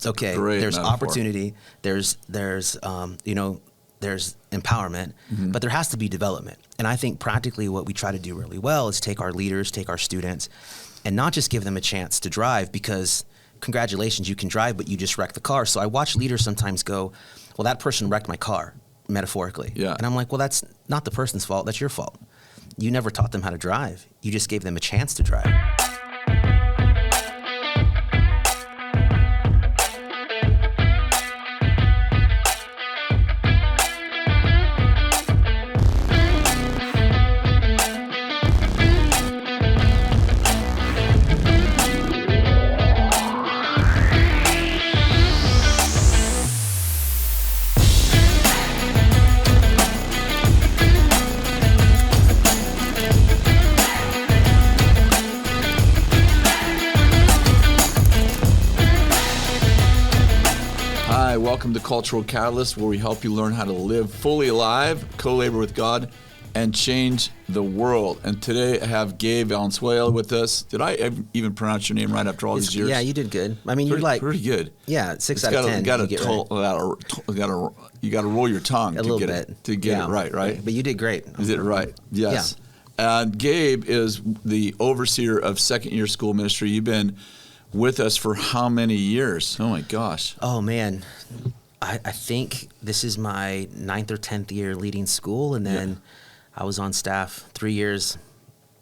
Okay, Great there's metaphor. opportunity, there's there's empowerment, but there has to be development. And I think practically what we try to do really well is take our leaders, take our students, and not just give them a chance to drive, because congratulations, you can drive, but you just wrecked the car. So I watch leaders sometimes go, well, that person wrecked my car, metaphorically. Yeah. And I'm like, well, that's not the person's fault, that's your fault. You never taught them how to drive. You just gave them a chance to drive. Welcome to Cultural Catalyst, where we help you learn how to live fully alive, co-labor with God, and change the world. And today I have Gabe Valenzuela with us. Did I even pronounce your name right after all these years? Yeah, you did good. I mean, you're like pretty good. Yeah, 6 out of 10. You got to roll your tongue a little bit to get it right, right? But you did great. You did it right. Yes. Yeah. And Gabe is the overseer of second-year school ministry. You've been with us for how many years? Oh my gosh. Oh man, I think this is my 9th or 10th year leading school, and then I was on staff 3 years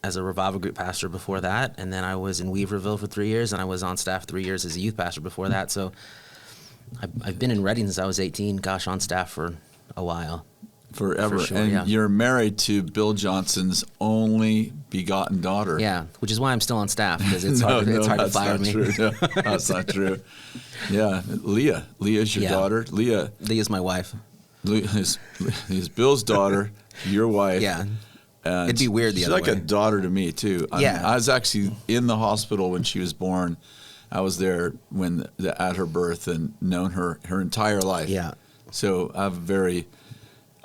as a revival group pastor before that, and then I was in Weaverville for 3 years, and I was on staff 3 years as a youth pastor before that. So I've been in Reading since I was 18. Gosh, on staff for a while. Forever. For sure, and you're married to Bill Johnson's only begotten daughter. Yeah, which is why I'm still on staff, because it's hard to fire me. No, that's not true. Yeah, Leah. Leah's your daughter. Leah's my wife. Leah is Bill's daughter, your wife. Yeah. And it'd be weird the other way. She's like a daughter to me, too. I was actually in the hospital when she was born. I was there at her birth and known her entire life. Yeah. So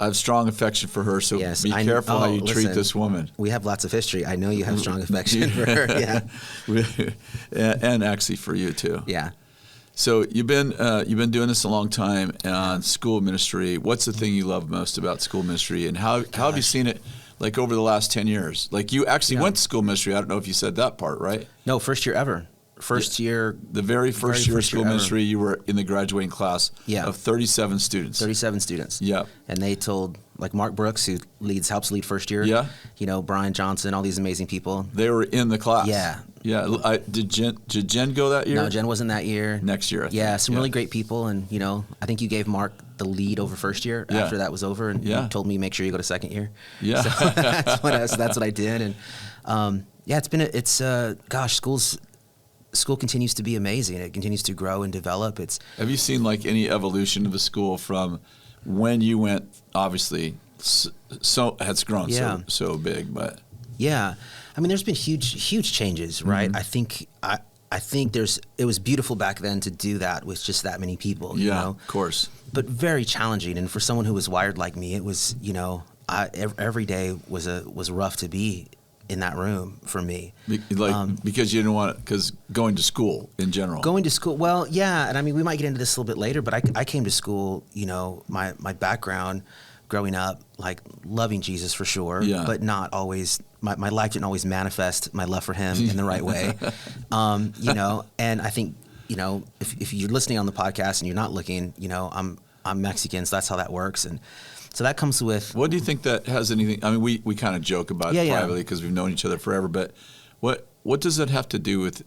I have strong affection for her, so yes, be careful how you treat this woman. We have lots of history. I know you have strong affection for her. Yeah, and actually for you too. Yeah. So you've been doing this a long time on school ministry. What's the thing you love most about school ministry, and how have you seen it like over the last 10 years? Like you actually went to school ministry. I don't know if you said that part, right? No, first year ever. The very first year of school ministry, you were in the graduating class of 37 students. 37 students. Yeah. And they told, like Mark Brooks, who helps lead first year. Yeah. Brian Johnson, all these amazing people. They were in the class. Yeah. Yeah. Did Jen go that year? No, Jen wasn't that year. Next year, I think. Yeah, some really great people. And, I think you gave Mark the lead over first year after that was over. And you told me, make sure you go to second year. Yeah. So that's what I did. And, school continues to be amazing. It continues to grow and develop. Have you seen like any evolution of the school from when you went? Obviously, so it's grown so big, but yeah, I mean, there's been huge changes, right? Mm-hmm. I think it was beautiful back then to do that with just that many people. You know? Of course, but very challenging. And for someone who was wired like me, it was every day was rough to be in that room for me. Because you didn't want it, because going to school in general. Going to school, well, yeah, and I mean, we might get into this a little bit later, but I came to school, my background growing up, like loving Jesus for sure, but not always, my life didn't always manifest my love for him in the right way. And I think, if you're listening on the podcast and you're not looking, I'm Mexican, so that's how that works. And so that comes with... What do you think that has anything... I mean, we kind of joke about it privately because we've known each other forever, but what does it have to do with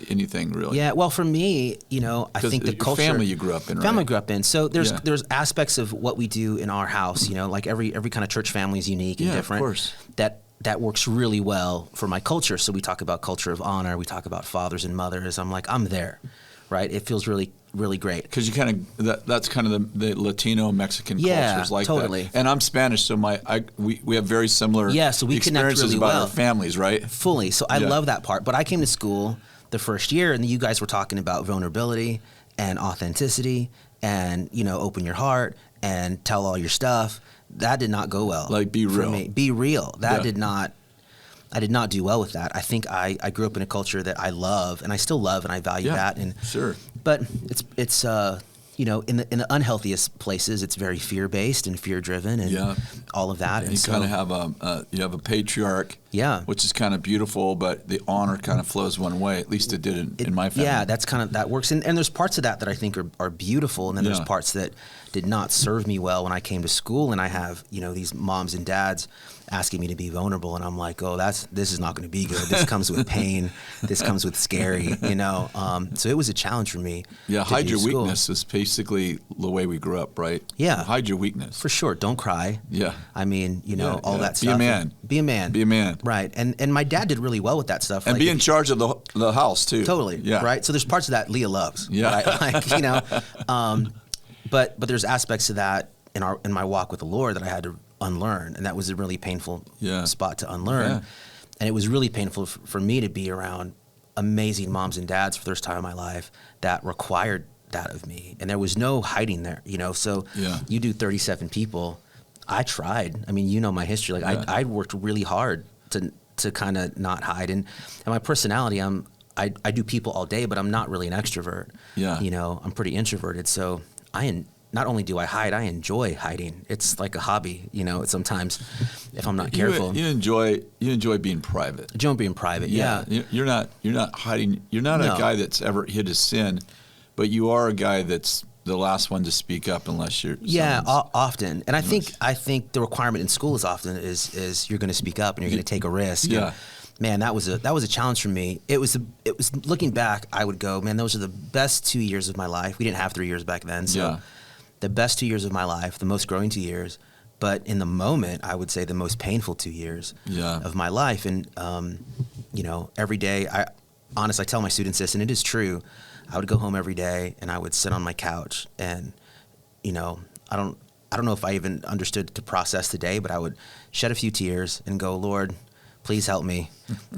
anything, really? Yeah, well, for me, I think the culture... family you grew up in, right? Family I grew up in. So there's aspects of what we do in our house, like every kind of church family is unique and different. Of course. That works really well for my culture. So we talk about culture of honor. We talk about fathers and mothers. I'm there, right? It feels really great. Because you kind of that's kind of the Latino Mexican cultures like totally. that. And I'm Spanish, so we have very similar so we experiences really about well. our families, right? Fully. So I love that part. But I came to school the first year, and you guys were talking about vulnerability and authenticity, and open your heart and tell all your stuff. That did not go well. Like be real. Me. Be real. That did not. I did not do well with that. I think I grew up in a culture that I love, and I still love, and I value that. And sure. But it's you know, in the unhealthiest places, it's very fear-based and fear-driven and all of that. And you kind of have you have a patriarch, which is kind of beautiful, but the honor kind of flows one way. At least it did in my family. Yeah, that works. And there's parts of that I think are beautiful, and then there's parts that did not serve me well when I came to school, and I have, you know, these moms and dads asking me to be vulnerable, and I'm like, oh, this is not going to be good. This comes with pain. This comes with scary, you know. So it was a challenge for me. Yeah, hide your weakness is basically the way we grew up, right? Yeah. Hide your weakness. For sure. Don't cry. Yeah. I mean, you know, all that stuff. Be a man. Be a man. Be a man. Right. And my dad did really well with that stuff. And be in charge of the house, too. Totally. Yeah. Right? So there's parts of that Leah loves. Yeah. Right? Like, you know, but there's aspects of that in my walk with the Lord that I had to unlearn, and that was a really painful spot to unlearn. Yeah. And it was really painful for me to be around amazing moms and dads for the first time in my life that required that of me, and there was no hiding there, you know. So you do 37 people. I tried. I mean, you know my history. Like I worked really hard to kind of not hide, and my personality, I do people all day, but I'm not really an extrovert. Yeah, you know, I'm pretty introverted. So not only do I hide, I enjoy hiding. It's like a hobby, you know. Sometimes, if I'm not careful, you enjoy being private. Enjoy being private. Yeah. You're not hiding. You're not a guy that's ever hid his sin, but you are a guy that's the last one to speak up unless you're. Yeah, often, and I think the requirement in school is often is you're going to speak up and you're going to take a risk. Yeah. And, man, that was a challenge for me. It was looking back, I would go, man, those are the best 2 years of my life. We didn't have 3 years back then, so the best 2 years of my life, the most growing 2 years. But in the moment, I would say the most painful 2 years of my life. And you know, every day, I tell my students this, and it is true. I would go home every day and I would sit on my couch, and you know, I don't know if I even understood to process the day, but I would shed a few tears and go, Lord, please help me.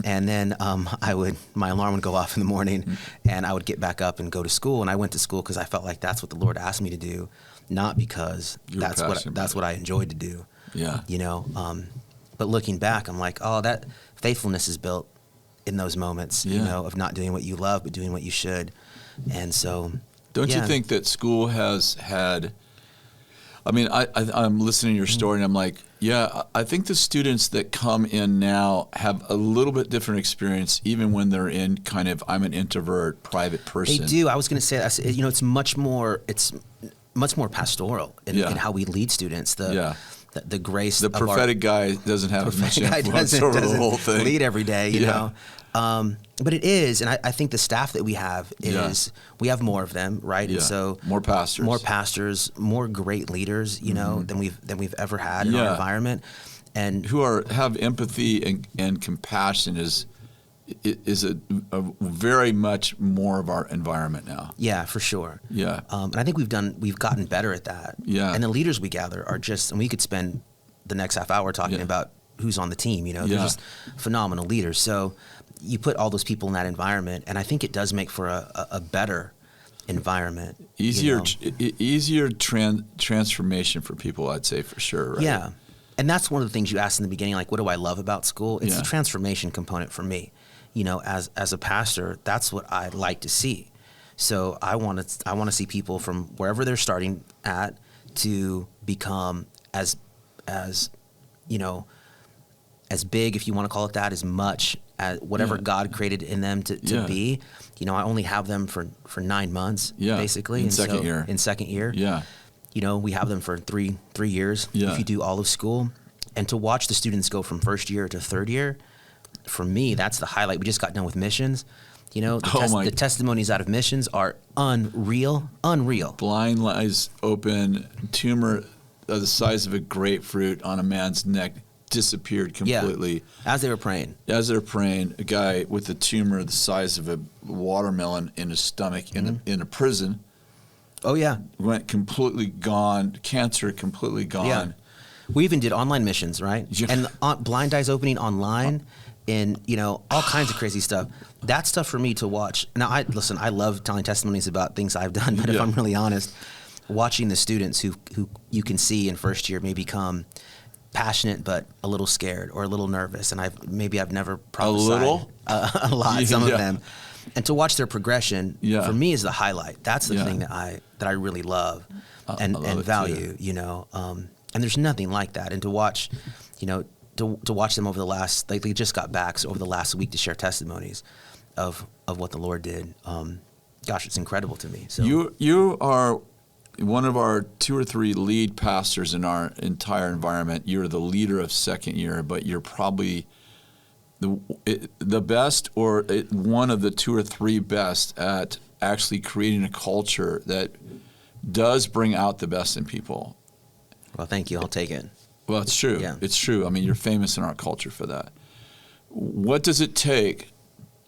And then my alarm would go off in the morning, and I would get back up and go to school. And I went to school because I felt like that's what the Lord asked me to do, not because that's what I enjoyed to do. Yeah. You know, but looking back, I'm like, oh, that faithfulness is built in those moments, you know, of not doing what you love, but doing what you should. And so, don't you think that school has had? I mean, I'm listening to your story, and I'm like, yeah, I think the students that come in now have a little bit different experience, even when they're in kind of, I'm an introvert, private person. They do. I was going to say, you know, it's much more pastoral in how we lead students. The grace. The prophetic guy doesn't have much influence over the whole thing. Lead every day, you know. But it is, and I think the staff that we have is we have more of them, right? And so more pastors, more great leaders, you know, than we've ever had in our environment, and who have empathy and compassion is a very much more of our environment now. Yeah, for sure. Yeah, and I think we've gotten better at that. Yeah, and the leaders we gather are just, and we could spend the next half hour talking about who's on the team. You know, they're just phenomenal leaders. So you put all those people in that environment, and I think it does make for a better environment. Easier transformation for people, I'd say, for sure. Right? Yeah, and that's one of the things you asked in the beginning, like, what do I love about school? It's the transformation component for me. You know, as a pastor, that's what I like to see. So I want to see people from wherever they're starting at to become as you know, as big, if you want to call it that, as much as whatever God created in them to be. You know, I only have them for 9 months, basically. In second year. Yeah. You know, we have them for three years if you do all of school. And to watch the students go from first year to third year, for me, that's the highlight. We just got done with missions. You know, the testimonies out of missions are unreal. Blind eyes open, tumor the size of a grapefruit on a man's neck disappeared completely. Yeah, as they were praying. A guy with a tumor the size of a watermelon in his stomach in a prison. Oh, yeah. Went completely gone, cancer completely gone. Yeah. We even did online missions, right? Yeah. And blind eyes opening online and, you know, all kinds of crazy stuff. That stuff for me to watch. Now, I love telling testimonies about things I've done, but if I'm really honest, watching the students who you can see in first year may become passionate but a little scared or a little nervous, and I've never prophesied. A little? A lot, some of them. And to watch their progression, for me, is the highlight. That's the thing that I really love and value, you know. And there's nothing like that. And to watch, you know, to watch them over the last, like they just got back, so over the last week to share testimonies of what the Lord did. Gosh, it's incredible to me. So you are one of our 2 or 3 lead pastors in our entire environment. You're the leader of second year, but you're probably the best, or one of the 2 or 3 best at actually creating a culture that does bring out the best in people. Well, thank you. I'll take it. Well, it's true. Yeah. It's true. I mean, you're famous in our culture for that. What does it take?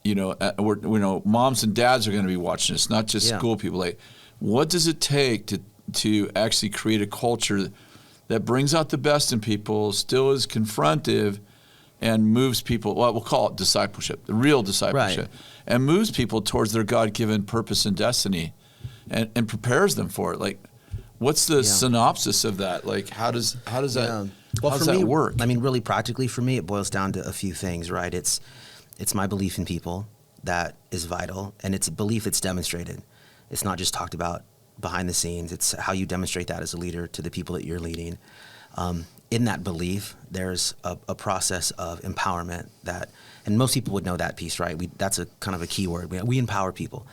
You know, moms and dads are going to be watching this, not just school people. Like, what does it take to actually create a culture that brings out the best in people, still is confrontive, and moves people? Well, we'll call it discipleship, the real discipleship, and moves people towards their God-given purpose and destiny, and prepares them for it. Like, what's the synopsis of that? Like, how does that? Well, how does that work? I mean, really practically for me, it boils down to a few things, right? It's my belief in people that is vital, and it's a belief that's demonstrated. It's not just talked about behind the scenes. It's how you demonstrate that as a leader to the people that you're leading. In that belief, there's a process of empowerment that, and most people would know that piece, right? That's a kind of a key word. We empower people.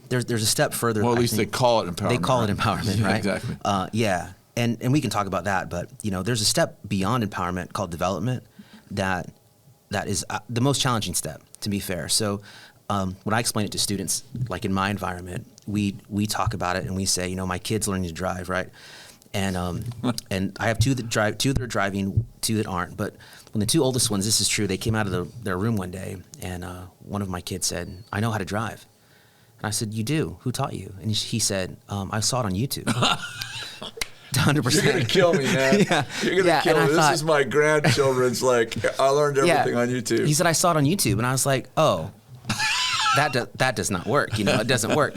There's a step further. Well, at least they call it empowerment. They call it empowerment, right? Exactly. And we can talk about that, but you know, there's a step beyond empowerment called development that is the most challenging step, to be fair. So when I explain it to students, like in my environment, we talk about it and we say, you know, my kid's learning to drive, right? And and I have 2 that drive, 2 that are driving, 2 that aren't. But when the 2 oldest ones, this is true, they came out of their room one day, and one of my kids said, "I know how to drive." And I said, "You do? Who taught you?" And he said, "I saw it on YouTube." 100%. You're gonna kill me, man. You're gonna kill me. This is my grandchildren's. Like, I learned everything on YouTube. He said, "I saw it on YouTube," and I was like, "Oh, that does not work. You know, it doesn't work."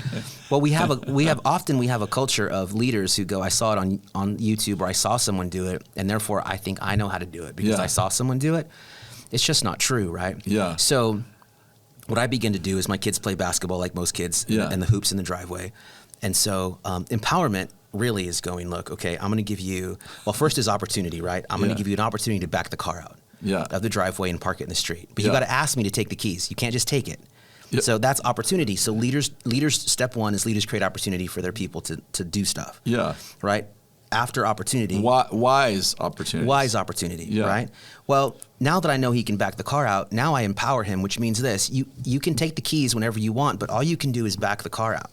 Well, we have a culture of leaders who go, "I saw it on YouTube," or "I saw someone do it, and therefore I think I know how to do it because I saw someone do it." It's just not true, right? Yeah. So what I begin to do is my kids play basketball like most kids, and the hoops in the driveway, and so empowerment really is going, look, okay, I'm going to give you, well, first is opportunity, right? I'm going to give you an opportunity to back the car out of the driveway and park it in the street. But you got to ask me to take the keys. You can't just take it. So that's opportunity. So leaders, step one is leaders create opportunity for their people to do stuff. Right? After opportunity. Wise opportunity. Wise opportunity, right? Well, now that I know he can back the car out, now I empower him, which means this. You can take the keys whenever you want, but all you can do is back the car out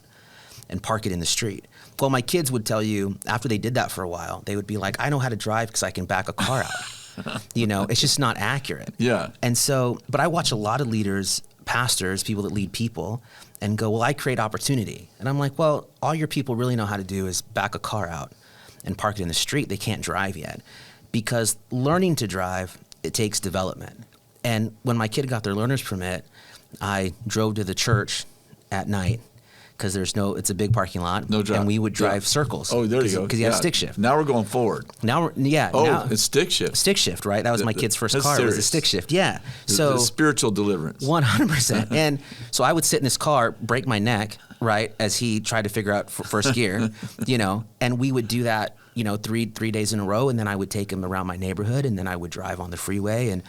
and park it in the street. Well, my kids would tell you, after they did that for a while, they would be like, "I know how to drive because I can back a car out." You know, it's just not accurate. And so, but I watch a lot of leaders, pastors, people that lead people, and go, "Well, I create opportunity." And I'm like, well, all your people really know how to do is back a car out and park it in the street. They can't drive yet. Because learning to drive, it takes development. And when my kid got their learner's permit, I drove to the church at night, because it's a big parking lot. No drive. And we would drive circles. Oh, there you go. Because he had stick shift. Now we're going forward. It's stick shift. Stick shift, right? That was my kid's first car. It was a stick shift. Yeah. So the spiritual deliverance. 100%. And so I would sit in his car, break my neck, right, as he tried to figure out first gear, you know, and we would do that, you know, three days in a row, and then I would take him around my neighborhood, and then I would drive on the freeway,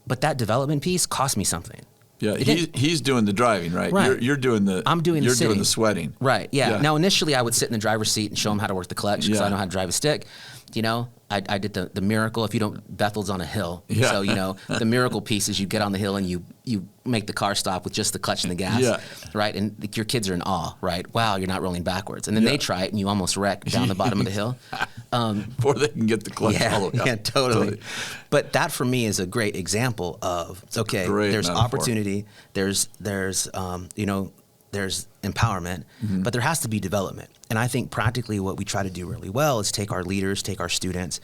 but that development piece cost me something. Yeah, he's doing the driving, right? You're doing the. I'm doing the sitting. Doing the sweating. Right. Yeah. Now initially I would sit in the driver's seat and show him how to work the clutch because I know how to drive a stick. You know, I did the miracle. If you don't, Bethel's on a hill. So you know the miracle piece is you get on the hill and you make the car stop with just the clutch and the gas. Right. And your kids are in awe. Right. Wow, you're not rolling backwards. And then they try it and you almost wreck down the bottom of the hill. Before they can get the clutch all the way up. Yeah, totally. But that for me is a great example of there's metaphor. Opportunity, there's empowerment, but there has to be development. And I think practically what we try to do really well is take our leaders, take our students,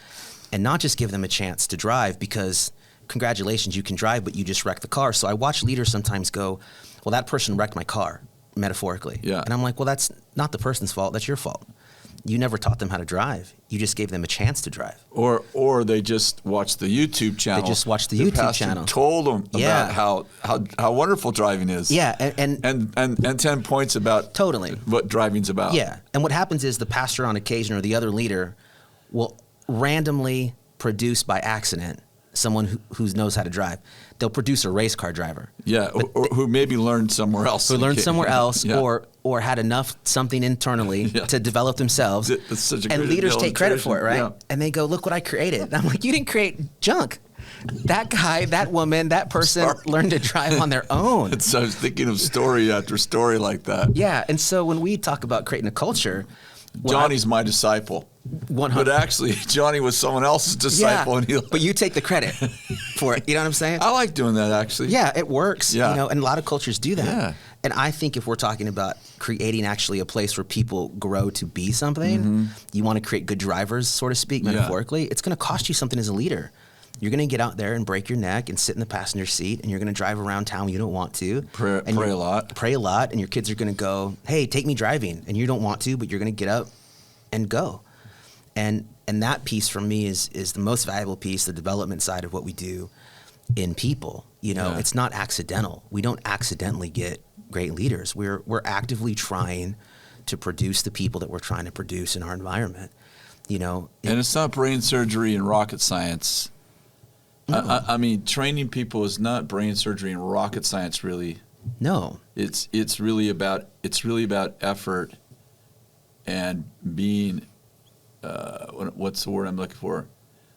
and not just give them a chance to drive because congratulations, you can drive, but you just wrecked the car. So I watch leaders sometimes go, well, that person wrecked my car, metaphorically. And I'm like, well, that's not the person's fault, that's your fault. You never taught them how to drive. You just gave them a chance to drive. Or they just watched the YouTube channel. They just watched the YouTube channel. Told them about how wonderful driving is. Yeah, and 10 points about totally what driving's about. Yeah, and what happens is the pastor on occasion or the other leader will randomly produce by accident someone who knows how to drive. They'll produce a race car driver. Yeah, or who maybe learned somewhere else. Who learned somewhere else, or had enough something internally to develop themselves. That's such a and leaders take credit for it, right? Yeah. And they go, look what I created. And I'm like, you didn't create junk. That guy, that woman, that person learned to drive on their own. So I was thinking of story after story like that. Yeah, and so when we talk about creating a culture, Johnny's my disciple. 100. But actually, Johnny was someone else's disciple. Yeah, but you take the credit for it. You know what I'm saying? I like doing that, actually. Yeah, it works. Yeah. You know, and a lot of cultures do that. Yeah. And I think if we're talking about creating actually a place where people grow to be something, you want to create good drivers, so to speak, metaphorically, it's going to cost you something as a leader. You're going to get out there and break your neck and sit in the passenger seat, and you're going to drive around town when you don't want to. Pray a lot. Pray a lot, and your kids are going to go, hey, take me driving. And you don't want to, but you're going to get up and go. And that piece for me is the most valuable piece, the development side of what we do in people. You know, it's not accidental. We don't accidentally get great leaders. We're actively trying to produce the people that we're trying to produce in our environment. You know, and it's not brain surgery and rocket science. No. I mean, training people is not brain surgery and rocket science, really. No, it's really about effort and being what's the word I'm looking for?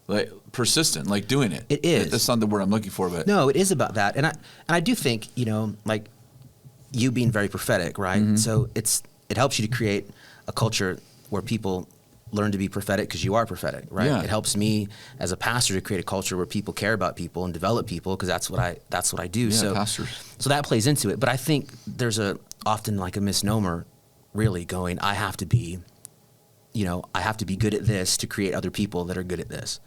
Like persistent, like doing it. It is. That's not the word I'm looking for, but no, it is about that. And I do think, you know, like you being very prophetic, right? So it helps you to create a culture where people learn to be prophetic because you are prophetic, right? Yeah. It helps me as a pastor to create a culture where people care about people and develop people because that's what I do. Yeah, so pastors. So that plays into it. But I think there's often like a misnomer really going, I have to be good at this to create other people that are good at this.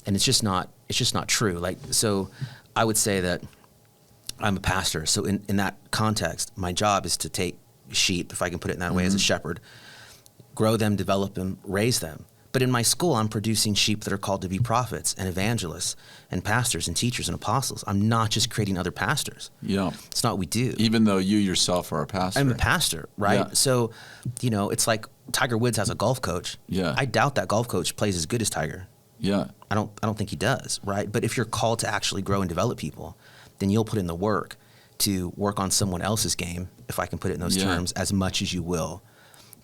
And it's just not true. Like, so I would say that I'm a pastor. So in that context, my job is to take sheep, if I can put it in that way, as a shepherd, grow them, develop them, raise them. But in my school, I'm producing sheep that are called to be prophets and evangelists and pastors and teachers and apostles. I'm not just creating other pastors. Yeah. It's not what we do. Even though you yourself are a pastor. I'm a pastor, right? Yeah. So, you know, it's like Tiger Woods has a golf coach. Yeah. I doubt that golf coach plays as good as Tiger. Yeah. I don't think he does, right? But if you're called to actually grow and develop people, then you'll put in the work to work on someone else's game, if I can put it in those terms, as much as you will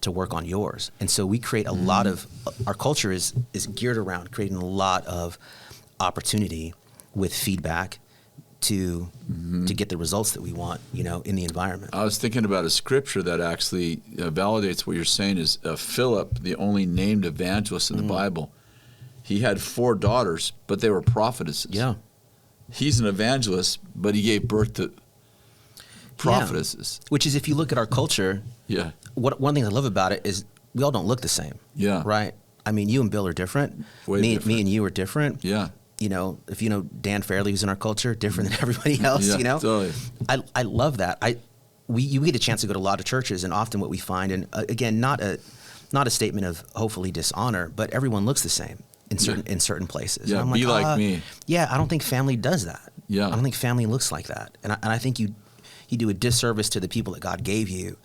to work on yours. And so we create a lot of, our culture is geared around creating a lot of opportunity with feedback to get the results that we want, you know, in the environment. I was thinking about a scripture that actually validates what you're saying is Philip, the only named evangelist in the Bible. He had 4 daughters, but they were prophetesses. Yeah. He's an evangelist, but he gave birth to prophetesses. Yeah. Which is, if you look at our culture, one thing I love about it is we all don't look the same. Yeah. Right? I mean, you and Bill are different. Me and you are different. Yeah. You know, if you know Dan Fairley, who's in our culture, different than everybody else, you know? Totally. I love that. You get a chance to go to a lot of churches, and often what we find, and again, not a statement of hopefully dishonor, but everyone looks the same in certain places. Yeah, and I'm be like me. Yeah, I don't think family does that. Yeah. I don't think family looks like that. And I think you do a disservice to the people that God gave you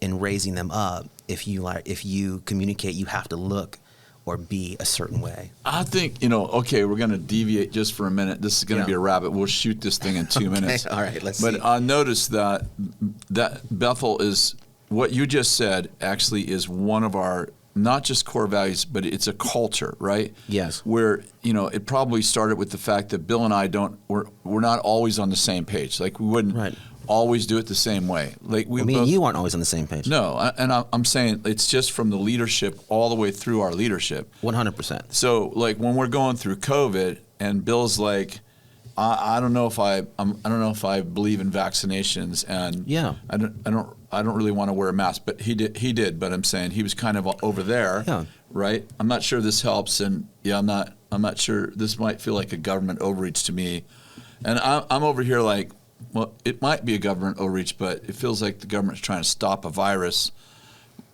in raising them up if you communicate you have to look or be a certain way. I think, okay, we're going to deviate just for a minute. This is going to be a rabbit. We'll shoot this thing in 2 minutes. All right, let's see. But I noticed that Bethel is, what you just said actually is one of our, not just core values, but it's a culture, right? Yes. Where, it probably started with the fact that Bill and I we're not always on the same page. Like we wouldn't always do it the same way. Like me and you aren't always on the same page. No, and I'm saying it's just from the leadership all the way through our leadership. 100%. So like when we're going through COVID and Bill's like, I don't know if I believe in vaccinations, and I don't really want to wear a mask, but he did. But I'm saying he was kind of over there, right? I'm not sure this helps, and I'm not sure this might feel like a government overreach to me, and I'm over here like, well, it might be a government overreach, but it feels like the government's trying to stop a virus.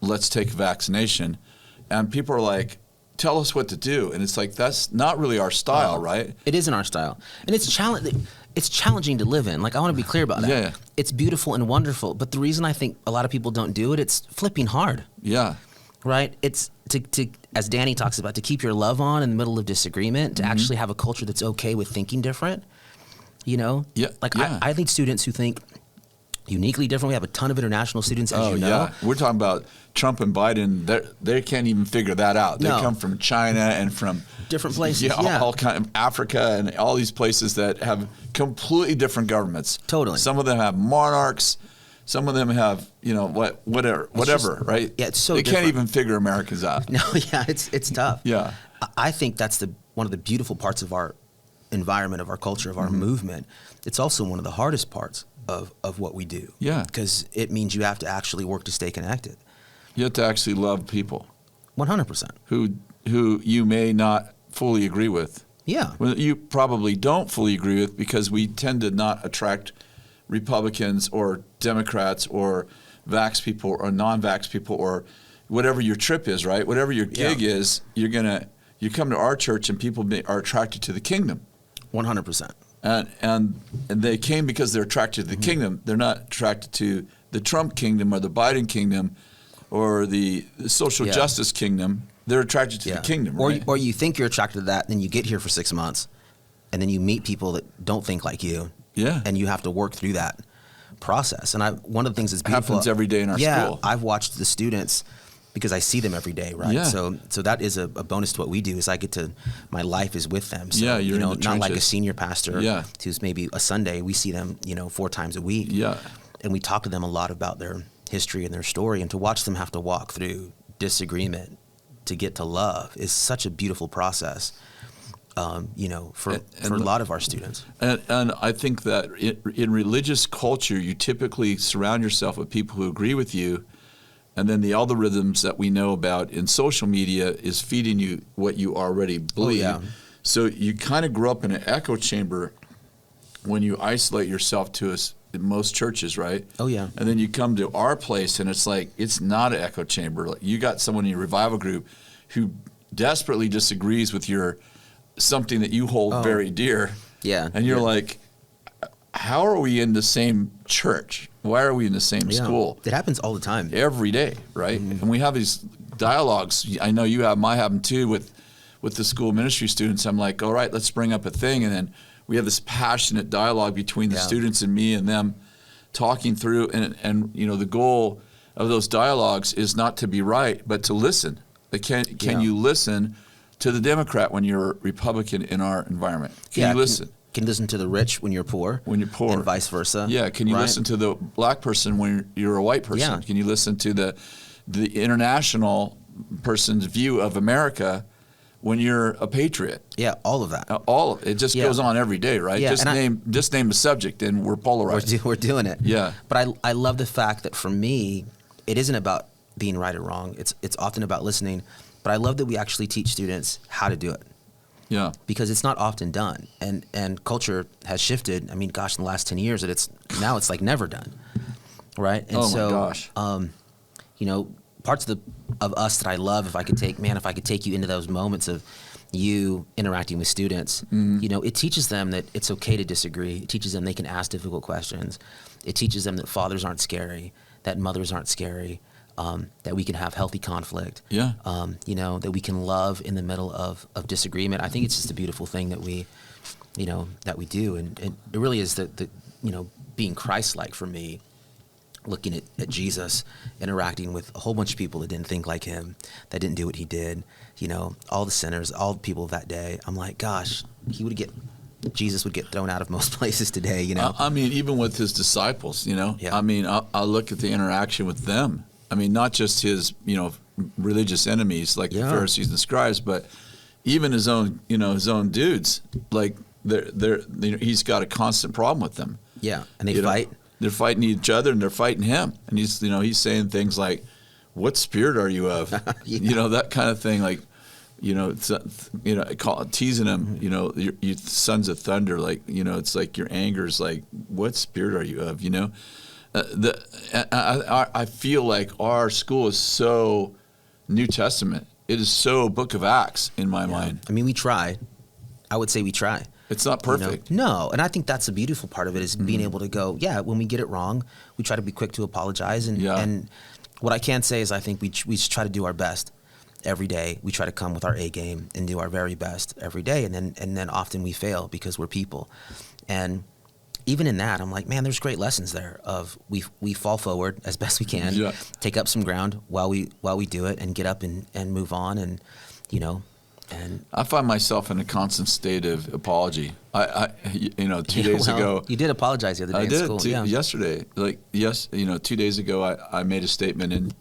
Let's take a vaccination. and people are like, tell us what to do. And it's like, that's not really our style, right? It isn't our style. And it's challenging to live in. Like, I want to be clear about that. Yeah. It's beautiful and wonderful. But the reason I think a lot of people don't do it, it's flipping hard. Yeah. Right? It's to as Danny talks about, to keep your love on in the middle of disagreement, to actually have a culture that's okay with thinking different. You know? Yeah. Like, I lead students who think uniquely different. We have a ton of international students, as you know. Yeah. We're talking about Trump and Biden. They can't even figure that out. They come from China and from different places. All kind of Africa and all these places that have completely different governments. Totally. Some of them have monarchs. Some of them have, whatever, right? Yeah, it's so they different. Can't even figure Americans out. No, yeah, it's tough. Yeah. I think that's one of the beautiful parts of our environment, of our culture, of our movement. It's also one of the hardest parts of what we do. Yeah. Because it means you have to actually work to stay connected. You have to actually love people. 100%. Who you may not fully agree with. Yeah. Well, you probably don't fully agree with, because we tend to not attract Republicans or Democrats or vax people or non-vax people or whatever your trip is, right? Whatever your gig is, you come to our church and people are attracted to the kingdom. 100%. And they came because they're attracted to the kingdom. They're not attracted to the Trump kingdom or the Biden kingdom or the social justice kingdom. They're attracted to the kingdom, right? Or you think you're attracted to that, and then you get here for 6 months, and then you meet people that don't think like you. Yeah. And you have to work through that process. And one of the things that's beautiful. Happens every day in our school. Yeah, I've watched the students, because I see them every day, right? Yeah. So that is a bonus to what we do, is my life is with them. So, you're in the not like a trenches. senior pastor who's maybe a Sunday. We see them, 4 times a week. Yeah. And we talk to them a lot about their history and their story, and to watch them have to walk through disagreement to get to love is such a beautiful process. For a lot of our students. And I think that in religious culture, you typically surround yourself with people who agree with you, and then the algorithms that we know about in social media is feeding you what you already believe. Oh, yeah. So you kind of grow up in an echo chamber when you isolate yourself to us in most churches, right? Oh, yeah. And then you come to our place, and it's like, it's not an echo chamber. Like, you got someone in your revival group who desperately disagrees with something that you hold very dear. Yeah. And you're like, how are we in the same church? Why are we in the same school? It happens all the time. Every day, right? And we have these dialogues. I know you have them, I have them too, with the school ministry students. I'm like, all right, let's bring up a thing. And then we have this passionate dialogue between the students and me and them talking through. And the goal of those dialogues is not to be right, but to listen. Can you listen to the Democrat when you're a Republican in our environment? Can you listen? Can you listen to the rich when you're poor? When you're poor. And vice versa. Yeah. Can you listen to the black person when you're a white person? Yeah. Can you listen to the international person's view of America when you're a patriot? Yeah, all of that. All of it. It just goes on every day, right? Yeah, just name a subject and we're polarized. We're doing it. Yeah. But I love the fact that for me, it isn't about being right or wrong. It's often about listening. But I love that we actually teach students how to do it. Yeah. Because it's not often done. And culture has shifted. I mean, gosh, in the last 10 years, it's like never done. Right? And my gosh. Parts of us that I love, if I could take you into those moments of you interacting with students, it teaches them that it's okay to disagree. It teaches them they can ask difficult questions. It teaches them that fathers aren't scary, that mothers aren't scary, that we can have healthy conflict. Yeah. That we can love in the middle of disagreement. I think it's just a beautiful thing that we do. And it really is the being Christlike for me, looking at Jesus, interacting with a whole bunch of people that didn't think like him, that didn't do what he did, all the sinners, all the people of that day. I'm like, gosh, Jesus would get thrown out of most places today, I mean, even with his disciples, Yeah. I mean, I look at the interaction with them. I mean, not just his, religious enemies like the Pharisees and the scribes, but even his own dudes. Like he's got a constant problem with them. Yeah, and they fight. They're fighting each other and they're fighting him. And he's saying things like, "What spirit are you of?" That kind of thing. Like, teasing him. You sons of thunder. Like, it's like your anger is like, "What spirit are you of?" I feel like our school is so New Testament. so Book of Acts in my mind. I mean, we try. I would say we try. It's not perfect. No, and I think that's the beautiful part of it is being able to go, when we get it wrong, we try to be quick to apologize. And what I can say is I think we try to do our best every day. We try to come with our A game and do our very best every day. And then often we fail because we're people. And even in that, I'm like, man, there's great lessons there of we fall forward as best we can, take up some ground while we do it and get up and move on. And, and I find myself in a constant state of apology. I 2 days ago. You did apologize the other day in school. Yesterday. 2 days ago, I made a statement and,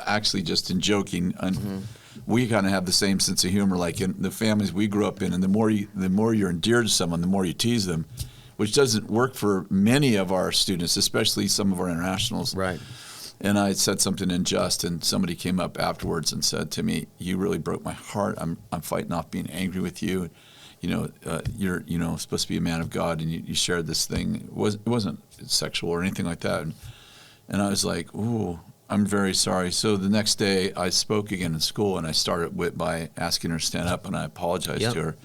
actually just in joking. And we kind of have the same sense of humor, like in the families we grew up in. And the more you're endeared to someone, the more you tease them, which doesn't work for many of our students, especially some of our internationals. Right. And I said something unjust, and somebody came up afterwards and said to me, "You really broke my heart. I'm fighting off being angry with you. You're supposed to be a man of God, and you shared this thing. It wasn't sexual or anything like that." And I was like, "Ooh, I'm very sorry." So the next day, I spoke again in school, and I started by asking her to stand up, and I apologized to her.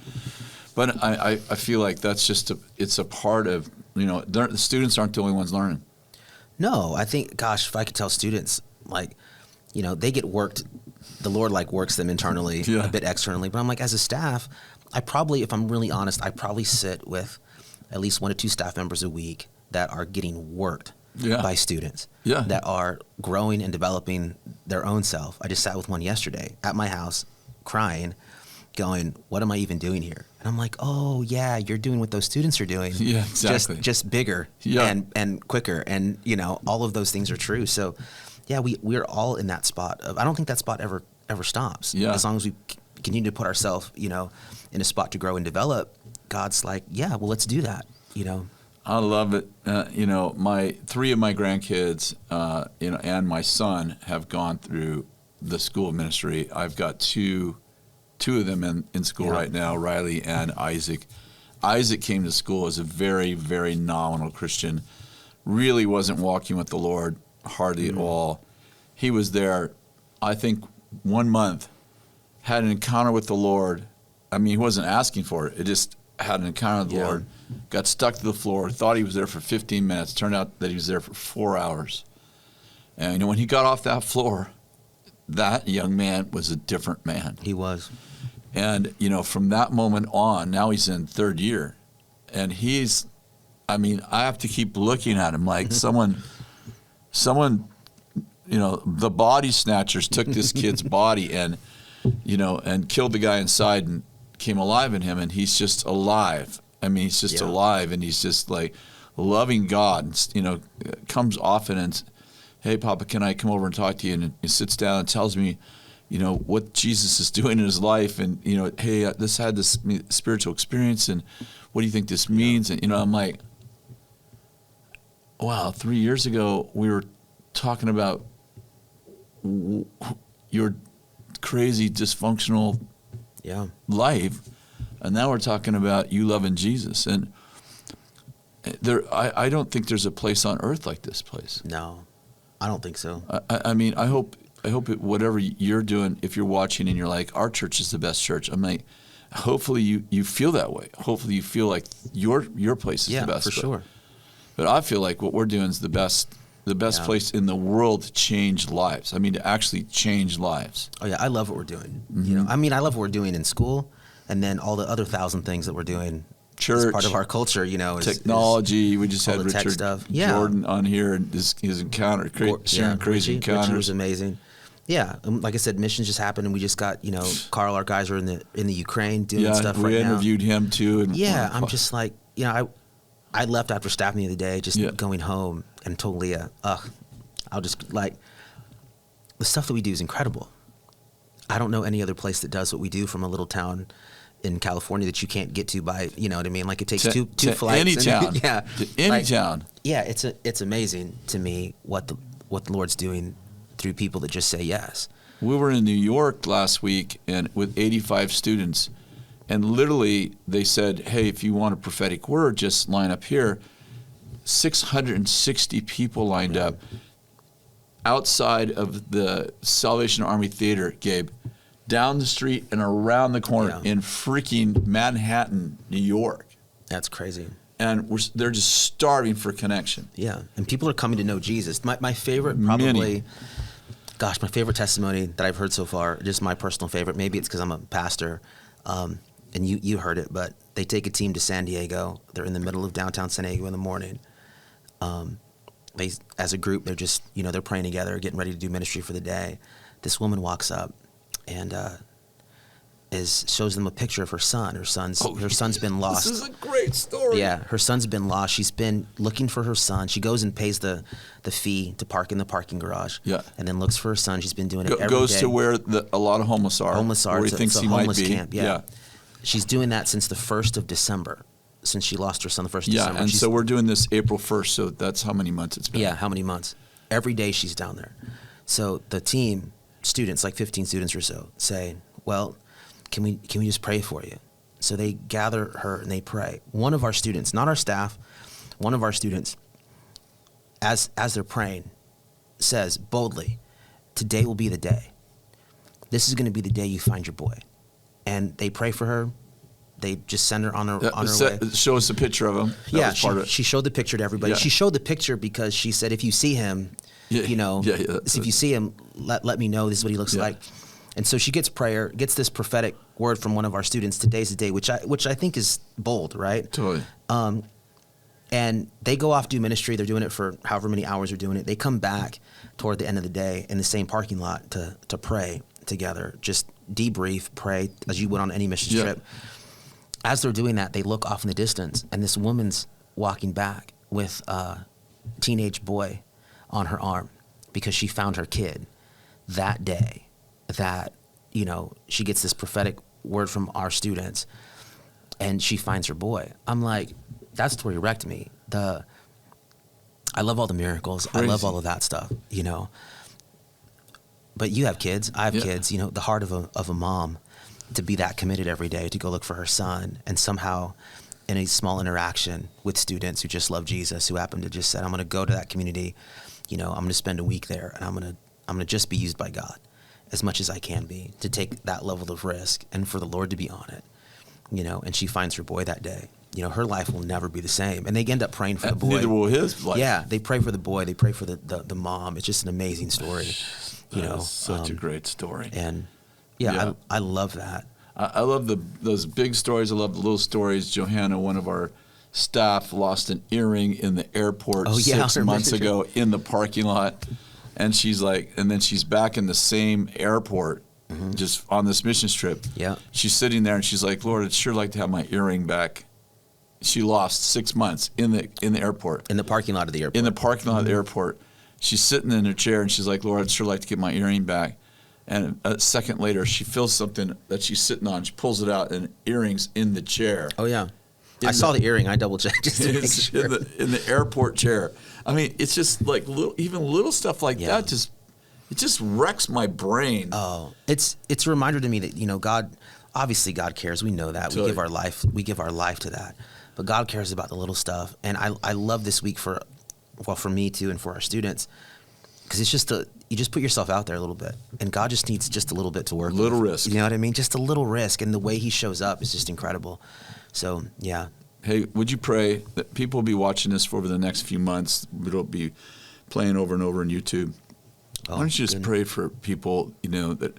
But I feel like that's just it's a part of the students aren't the only ones learning. No, I think, gosh, if I could tell students, they get worked, the Lord works them internally, a bit externally. But I'm like, as a staff, I probably, if I'm really honest, I probably sit with at least 1 to 2 staff members a week that are getting worked by students that are growing and developing their own self. I just sat with one yesterday at my house crying, going, what am I even doing here? And I'm like, oh yeah, you're doing what those students are doing. Yeah, exactly. Just bigger and quicker. And all of those things are true. So yeah, we're all in that spot of, I don't think that spot ever stops. Yeah. As long as we continue to put ourselves, in a spot to grow and develop, God's like, yeah, well, let's do that. I love it. My 3 of my grandkids, and my son have gone through the school ministry. I've got two of them in school right now, Riley and Isaac. Isaac came to school as a very, very nominal Christian, really wasn't walking with the Lord hardly at all. He was there, I think, 1 month, had an encounter with the Lord. I mean, he wasn't asking for it. It just had an encounter with the Lord, got stuck to the floor, thought he was there for 15 minutes. Turned out that he was there for 4 hours. And when he got off that floor, that young man was a different man. He was. And, from that moment on, now he's in 3rd year. And I have to keep looking at him like someone, the body snatchers took this kid's body and killed the guy inside and came alive in him. And he's just alive. I mean, he's just alive, and he's just loving God, comes often and, hey, Papa, can I come over and talk to you? And he sits down and tells me, what Jesus is doing in his life. And, hey, this had this spiritual experience, and what do you think this means? And, I'm like, wow, 3 years ago, we were talking about your crazy, dysfunctional life. And now we're talking about you loving Jesus. And I don't think there's a place on earth like this place. No. I don't think so. I hope whatever you're doing, if you're watching and you're like, our church is the best church, I'm like, hopefully you feel that way. Hopefully you feel like your place is the best. Yeah, for sure. But I feel like what we're doing is the best place in the world to change lives. I mean, to actually change lives. Oh yeah, I love what we're doing. I love what we're doing in school, and then all the other 1,000 things that we're doing. Church, as part of our culture, technology. We just had Richard Jordan on here and his encounter, sharing crazy encounters. Richard was amazing. Yeah, like I said, missions just happened, and we just got Carl. Our guys are in the Ukraine doing stuff right now. We interviewed him too. And I'm just like I left after staffing the other day, just going home and told Leah, I'll just the stuff that we do is incredible. I don't know any other place that does what we do from a little town in California that you can't get to by, what I mean? Like it takes two flights. Any town. Yeah. To any town. Yeah, it's amazing to me what the Lord's doing through people that just say yes. We were in New York last week and with 85 students, and literally they said, hey, if you want a prophetic word, just line up here. 660 people lined up outside of the Salvation Army Theater, Gabe. down the street and around the corner in freaking Manhattan, New York. That's crazy. And they're just starving for connection. Yeah, and people are coming to know Jesus. My favorite, probably, my favorite testimony that I've heard so far, just my personal favorite, maybe it's because I'm a pastor, and you heard it, but they take a team to San Diego. They're in the middle of downtown San Diego in the morning. They, as a group, they're just, they're praying together, getting ready to do ministry for the day. This woman walks up and shows them a picture of her son. Her son's been lost. This is a great story. Yeah, her son's been lost. She's been looking for her son. She goes and pays the fee to park in the parking garage. Yeah, and then looks for her son. She's been doing it every day. Goes to where a lot of homeless are. Where he thinks he might be. Camp. Yeah. She's doing that since the 1st of December. Since she lost her son the 1st of December. Yeah, and so we're doing this April 1st, so that's how many months it's been. Yeah, how many months? Every day she's down there. So the team, students, like 15 students or so, say, well, can we just pray for you? So they gather her and they pray. One of our students, not our staff, one of our students, as they're praying, says boldly, today will be the day. This is going to be the day you find your boy. And they pray for her. They just send her on her way. Show us a picture of him. She showed the picture to everybody. Yeah. She showed the picture because she said, if you see him, if you see him, let me know. This is what he looks like. And so she gets this prophetic word from one of our students. Today's the day, which I think is bold, right? Totally. And they go off, do ministry. They're doing it for however many hours they're doing it. They come back toward the end of the day in the same parking lot to pray together. Just debrief, pray as you would on any mission trip. As they're doing that, they look off in the distance, and this woman's walking back with a teenage boy on her arm because she found her kid that day. That, she gets this prophetic word from our students, and she finds her boy. I'm like, that story wrecked me. I love all the miracles. Crazy. I love all of that stuff, But you have kids. I have kids. The heart of a mom. To be that committed every day to go look for her son, and somehow in a small interaction with students who just love Jesus, who happen to just said, I'm going to go to that community, I'm going to spend a week there, and I'm going to just be used by God as much as I can be, to take that level of risk and for the Lord to be on it, and she finds her boy that day. Her life will never be the same. And they end up praying for the boy. Neither will his life. Yeah, they pray for the boy. They pray for the mom. It's just an amazing story. Such a great story. And I love that. I love those big stories. I love the little stories. Johanna, one of our staff, lost an earring in the airport 6 months ago in the parking lot. And she's like, and then she's back in the same airport, just on this mission trip. Yeah. She's sitting there and she's like, Lord, I'd sure like to have my earring back. She lost 6 months in the airport. In the parking lot of the airport. In the parking lot of the airport. She's sitting in her chair and she's like, Lord, I'd sure like to get my earring back. And a second later, she feels something that she's sitting on. She pulls it out, and earrings in the chair. Oh, yeah. I saw the earring. I double-checked just to make sure. In the airport chair. I mean, it's just like little stuff like that just wrecks my brain. Oh, it's a reminder to me that, God cares. We know that. We give our life to that. But God cares about the little stuff. And I love this week for me too, and for our students, because it's just you just put yourself out there a little bit, and God just needs just a little bit to work with. Little risk. You know what I mean? Just a little risk, and the way he shows up is just incredible. So, yeah. Hey, would you pray that people will be watching this for over the next few months? It'll be playing over and over on YouTube. Why don't you just pray for people, the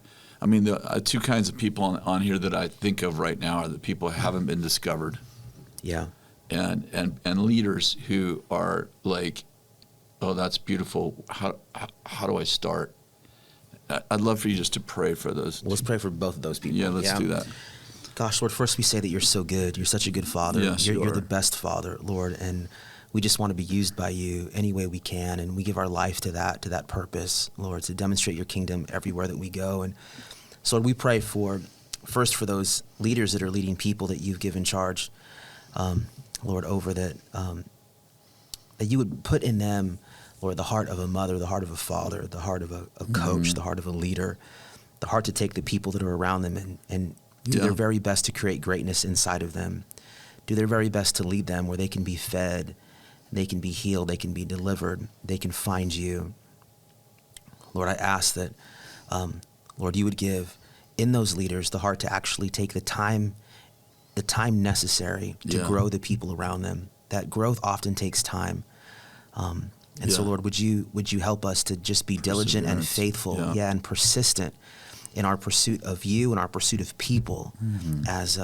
two kinds of people on here that I think of right now are the people who haven't been discovered. Yeah. And leaders who are like, oh, that's beautiful. How do I start? I'd love for you just to pray for those. Let's pray for both of those people. Yeah, let's do that. Gosh, Lord, first we say that you're so good. You're such a good Father. Yes, you're the best Father, Lord, and we just want to be used by you any way we can, and we give our life to that purpose, Lord, to demonstrate your kingdom everywhere that we go. And so, Lord, we pray first for those leaders that are leading people that you've given charge, Lord, over that you would put in them, Lord, the heart of a mother, the heart of a father, the heart of a coach, the heart of a leader, the heart to take the people that are around them and do their very best to create greatness inside of them, do their very best to lead them where they can be fed, they can be healed, they can be delivered, they can find you. Lord, I ask that, Lord, you would give in those leaders the heart to actually take the time necessary to grow the people around them. That growth often takes time. And so, Lord, would you help us to just be diligent and faithful, and persistent in our pursuit of you and our pursuit of people, as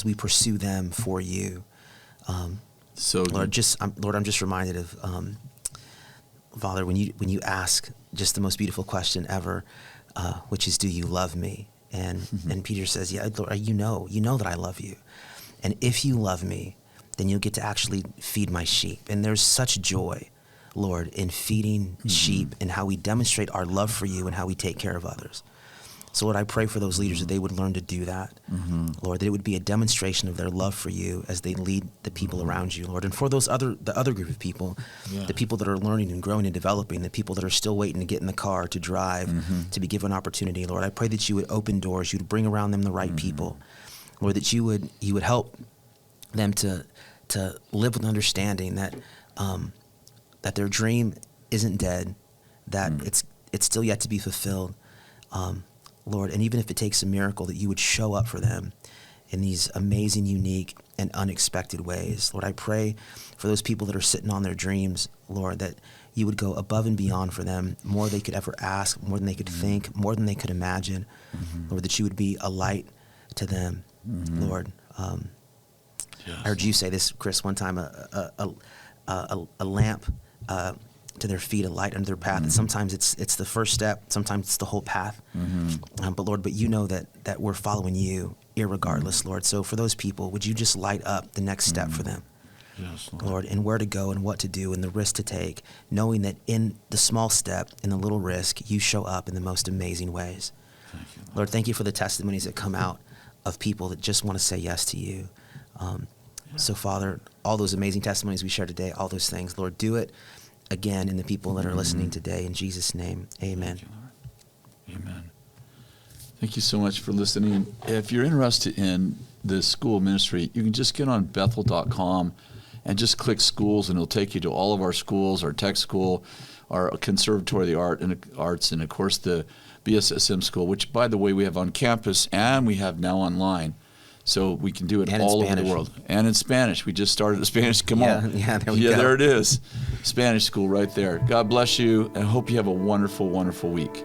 we pursue them for you. Lord, I'm just reminded of Father, when you ask just the most beautiful question ever, which is, "Do you love me?" And Peter says, "Yeah, Lord, you know that I love you, and if you love me, then you'll get to actually feed my sheep." And there's such joy, Lord, in feeding sheep and how we demonstrate our love for you and how we take care of others. So, Lord, I pray for those leaders that they would learn to do that. Lord, that it would be a demonstration of their love for you as they lead the people around you, Lord. And for the other group of people, the people that are learning and growing and developing, the people that are still waiting to get in the car, to drive, to be given opportunity, Lord, I pray that you would open doors, you would bring around them the right people, Lord, that you would help them to live with understanding that that their dream isn't dead, that it's still yet to be fulfilled. Lord, and even if it takes a miracle, that you would show up for them in these amazing, unique, and unexpected ways. Lord, I pray for those people that are sitting on their dreams, Lord, that you would go above and beyond for them, more they could ever ask, more than they could think, more than they could imagine. Lord, that you would be a light to them, Lord. I heard you say this, Kris, one time, a lamp to their feet, a light under their path. And sometimes it's the first step, sometimes it's the whole path. But Lord, you know that we're following you irregardless, Lord. So for those people, would you just light up the next step for them? Yes, Lord, and where to go and what to do and the risk to take, knowing that in the small step, in the little risk, you show up in the most amazing ways. Thank you, Lord, thank you for the testimonies that come out of people that just want to say yes to you. So, Father, all those amazing testimonies we shared today, all those things, Lord, do it again in the people that are listening today. In Jesus' name, amen. Thank you, Lord. Amen. Thank you so much for listening. If you're interested in the school ministry, you can just get on Bethel.com and just click schools, and it'll take you to all of our schools, our tech school, our Conservatory of the Arts, and of course the BSSM school, which, by the way, we have on campus and we have now online. So we can do it all over the world. And in Spanish. We just started a Spanish. Come on. Yeah, there we go. There it is. Spanish school right there. God bless you, and I hope you have a wonderful, wonderful week.